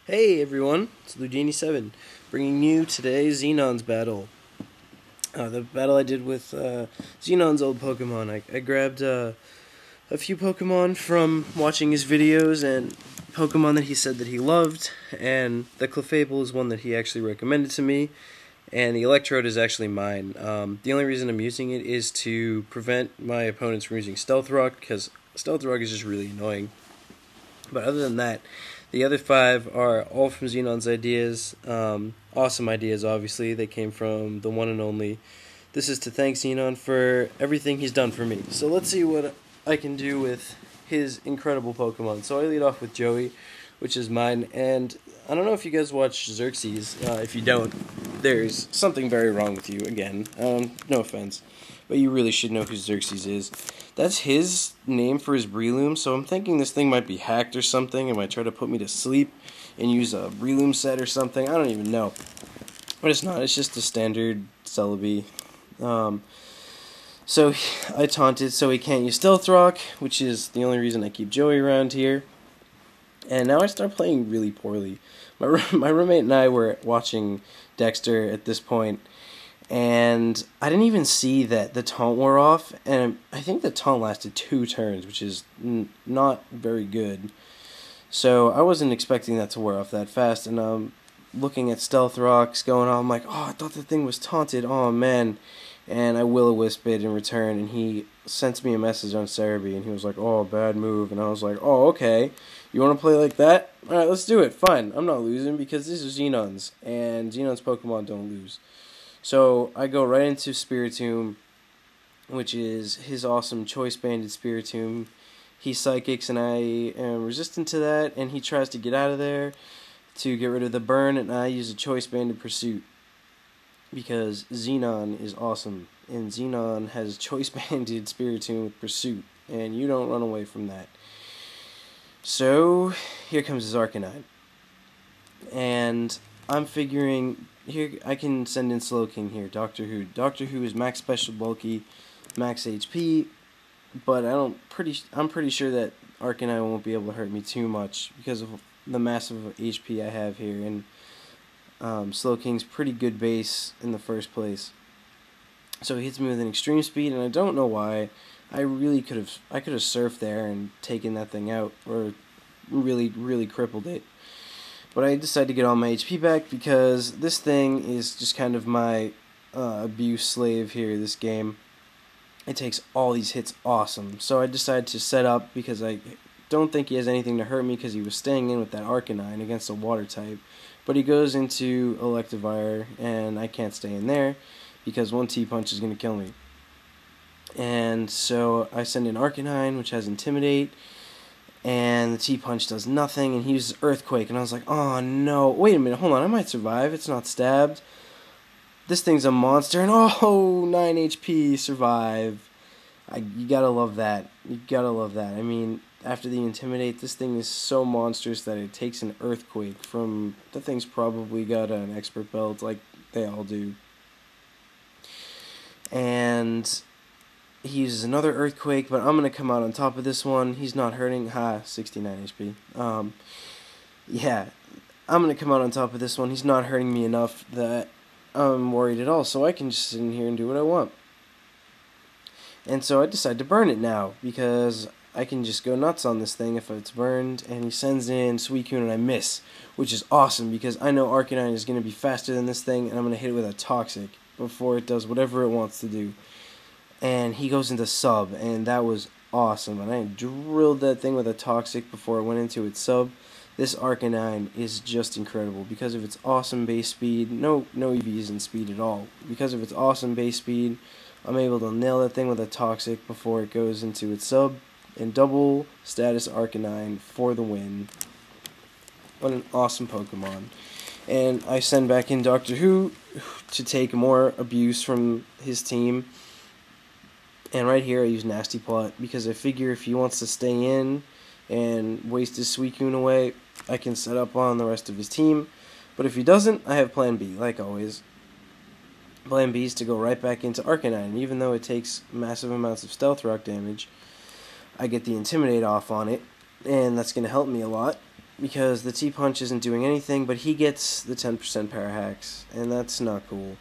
Hey everyone, it's Ludini7, bringing you today's Xenon's battle. The battle I did with Xenon's old Pokemon. I grabbed a few Pokemon from watching his videos, and Pokemon that he said that he loved, and the Clefable is one that he actually recommended to me, and the Electrode is actually mine. The only reason I'm using it is to prevent my opponents from using Stealth Rock, because Stealth Rock is just really annoying. But other than that, the other five are all from Xenon's ideas. Awesome ideas, obviously. They came from the one and only. This is to thank Xenon for everything he's done for me. So let's see what I can do with his incredible Pokemon. So I lead off with Joey, which is mine. And I don't know if you guys watch Xerxes. If you don't, there's something very wrong with you, again. No offense. But you really should know who Xerxes is. That's his name for his Breloom, so I'm thinking this thing might be hacked or something. It might try to put me to sleep and use a Breloom set or something. I don't even know. But it's not. It's just a standard Celebi. So I taunted so he can't use Stealth Rock, which is the only reason I keep Joey around here. And now I start playing really poorly. My roommate and I were watching Dexter at this point, and I didn't even see that the taunt wore off, and I think the taunt lasted 2 turns, which is not very good. So I wasn't expecting that to wear off that fast, and I'm looking at Stealth Rocks going on. I'm like, oh, I thought the thing was taunted. Oh, man. And I Will-O-Wisp it in return, and he sent me a message on Cerebi, and he was like, oh, bad move. And I was like, oh, okay. You want to play like that? Alright, let's do it. Fine. I'm not losing because this is Xenon's, and Xenon's Pokemon don't lose. So I go right into Spiritomb, which is his awesome Choice Banded Spiritomb. He Psychics, and I am resistant to that, and he tries to get out of there to get rid of the burn, and I use a Choice Banded Pursuit because Xenon is awesome, and Xenon has Choice Banded Spiritomb with Pursuit, and you don't run away from that. So here comes his Arcanine, and I'm figuring here I can send in Slowking here. Doctor Who. Doctor Who is max special bulky, max HP, but I'm pretty sure that Arcanine won't be able to hurt me too much because of the massive HP I have here, and Slowking's pretty good base in the first place. So he hits me with an extreme speed, and I don't know why. I could have surfed there and taken that thing out, or really crippled it. But I decided to get all my HP back because this thing is just kind of my abuse slave here, this game. It takes all these hits awesome. So I decided to set up because I don't think he has anything to hurt me because he was staying in with that Arcanine against a water type. But he goes into Electivire, and I can't stay in there because one T-Punch is going to kill me. And so I send in Arcanine, which has Intimidate, and the T-Punch does nothing, and he uses Earthquake, and I was like, oh no, wait a minute, hold on, I might survive, it's not stabbed. This thing's a monster, and oh, 9 HP, survive. You gotta love that. You gotta love that. I mean, after the Intimidate, this thing is so monstrous that it takes an Earthquake from, the thing's probably got an Expert Belt, like they all do. And he uses another Earthquake, but I'm going to come out on top of this one. He's not hurting. 69 HP. Yeah, I'm going to come out on top of this one. He's not hurting me enough that I'm worried at all, so I can just sit in here and do what I want. And so I decide to burn it now, because I can just go nuts on this thing if it's burned, and he sends in Suicune, and I miss, which is awesome, because I know Arcanine is going to be faster than this thing, and I'm going to hit it with a Toxic before it does whatever it wants to do. And he goes into Sub, and that was awesome. And I drilled that thing with a Toxic before it went into its Sub. This Arcanine is just incredible because of its awesome base speed. No EVs in speed at all. Because of its awesome base speed, I'm able to nail that thing with a Toxic before it goes into its Sub. And double status Arcanine for the win. What an awesome Pokemon. And I send back in Doctor Who to take more abuse from his team. And right here I use Nasty Plot because I figure if he wants to stay in and waste his Suicune away, I can set up on the rest of his team. But if he doesn't, I have Plan B, like always. Plan B is to go right back into Arcanine. Even though it takes massive amounts of Stealth Rock damage, I get the Intimidate off on it, and that's going to help me a lot. because the T-Punch isn't doing anything, but he gets the 10% power hacks, and that's not cool.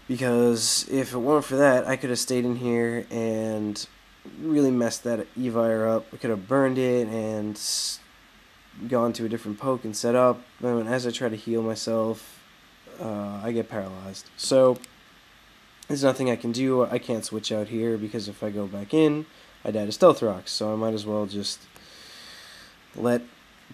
Because if it weren't for that, I could have stayed in here and really messed that Evire up. I could have burned it and gone to a different poke and set up. And as I try to heal myself, I get paralyzed. So there's nothing I can do. I can't switch out here because if I go back in, I die to Stealth Rocks. So I might as well just let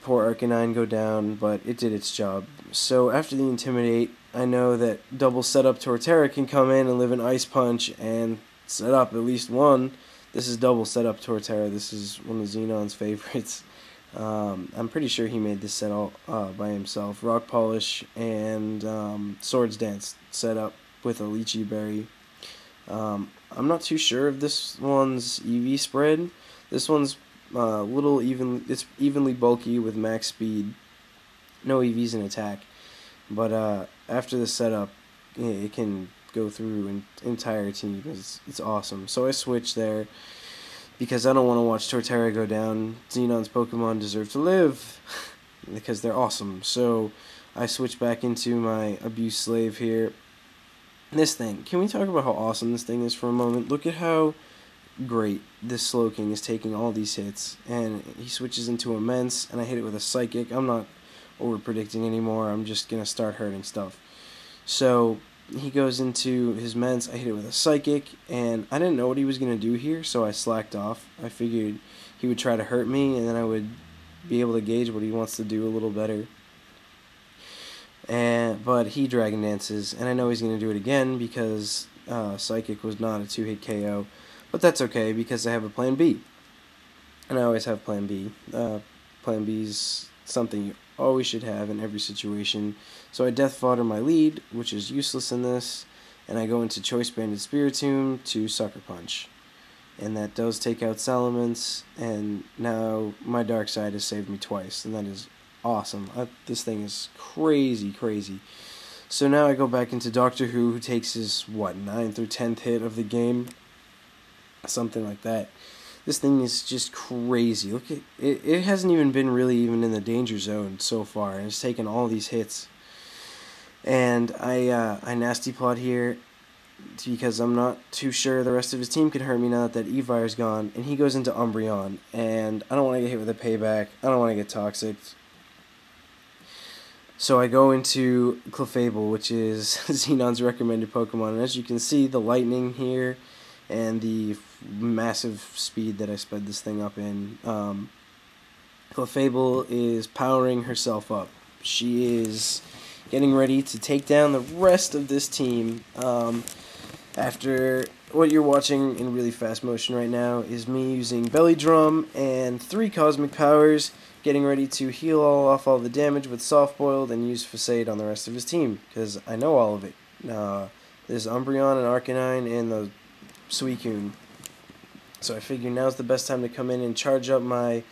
poor Arcanine go down, but it did its job. So after the Intimidate, I know that double setup Torterra can come in and live an Ice Punch and set up at least one. This is double setup Torterra. This is one of Xenon's favorites. I'm pretty sure he made this set all by himself. Rock Polish and Swords Dance set up with a Lychee Berry. I'm not too sure of this one's EV spread. This one's it's evenly bulky with max speed, no EVs in attack, but after the setup, it can go through an entire team. It's awesome. So I switched there because I don't want to watch Torterra go down. Xenon's Pokemon deserve to live because they're awesome. So I switched back into my Abuse Slave here. This thing, can we talk about how awesome this thing is for a moment? Look at how great this Slowking is taking all these hits, and he switches into Immense, and I hit it with a Psychic. I'm not over predicting anymore. I'm just gonna start hurting stuff. So he goes into his Immense. I hit it with a Psychic, and I didn't know what he was gonna do here, so I slacked off. I figured he would try to hurt me, and then I would be able to gauge what he wants to do a little better. But he Dragon Dances, and I know he's gonna do it again because Psychic was not a 2-hit KO. But that's okay, because I have a plan B. And I always have plan B. Plan B is something you always should have in every situation. So I Death Fodder my lead, which is useless in this, and I go into Choice Banded Spiritomb to Sucker Punch. And that does take out Salamence, and now my Dark Side has saved me twice, and that is awesome. This thing is crazy, crazy. So now I go back into Doctor Who takes his, 9th or 10th hit of the game? Something like that. This thing is just crazy. Look at it. It hasn't even been really even in the danger zone so far, and it's taken all these hits. And I Nasty Plot here because I'm not too sure the rest of his team can hurt me now that Evire's gone. And he goes into Umbreon, and I don't want to get hit with a Payback. I don't want to get Toxic. So I go into Clefable, which is Xenon's recommended Pokemon. And as you can see, the Lightning here and the massive speed that I sped this thing up in. Clefable is powering herself up. She is getting ready to take down the rest of this team. After what you're watching in really fast motion right now is me using Belly Drum and 3 Cosmic Powers, getting ready to heal off all the damage with Soft Boiled and use Facade on the rest of his team, because I know all of it. There's Umbreon and Arcanine and the Suicune. So I figure now's the best time to come in and charge up my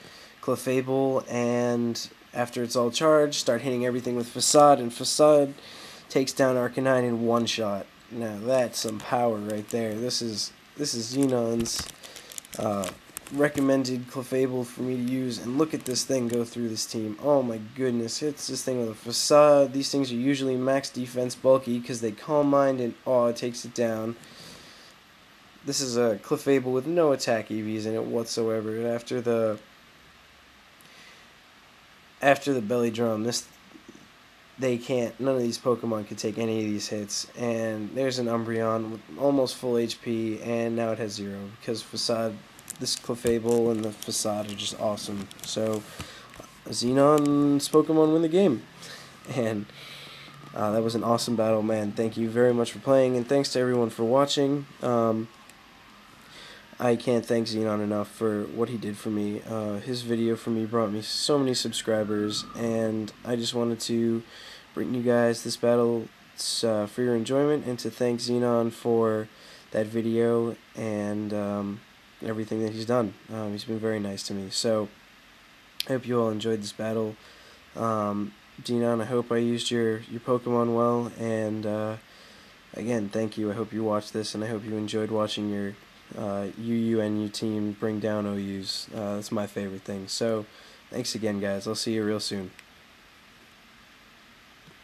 Clefable, and after it's all charged, start hitting everything with Facade, and Facade takes down Arcanine in one shot. Now that's some power right there. This is Xenon's recommended Clefable for me to use, and look at this thing go through this team. Oh my goodness, hits this thing with a Facade. These things are usually max defense bulky because they Calm Mind, and it takes it down. This is a Clefable with no attack EVs in it whatsoever. And after the Belly Drum, none of these Pokemon can take any of these hits. And there's an Umbreon with almost full HP, and now it has 0 because this Clefable and the Facade are just awesome. So Xenon's Pokemon win the game, and that was an awesome battle, man. Thank you very much for playing, and thanks to everyone for watching. I can't thank Xenon enough for what he did for me. His video for me brought me so many subscribers, and I just wanted to bring you guys this battle for your enjoyment, and to thank Xenon for that video and everything that he's done. He's been very nice to me. So I hope you all enjoyed this battle. Xenon, I hope I used your Pokemon well, and again, thank you. I hope you watched this, and I hope you enjoyed watching your UUNU team bring down OUs. That's my favorite thing. So Thanks again, guys. I'll see you real soon.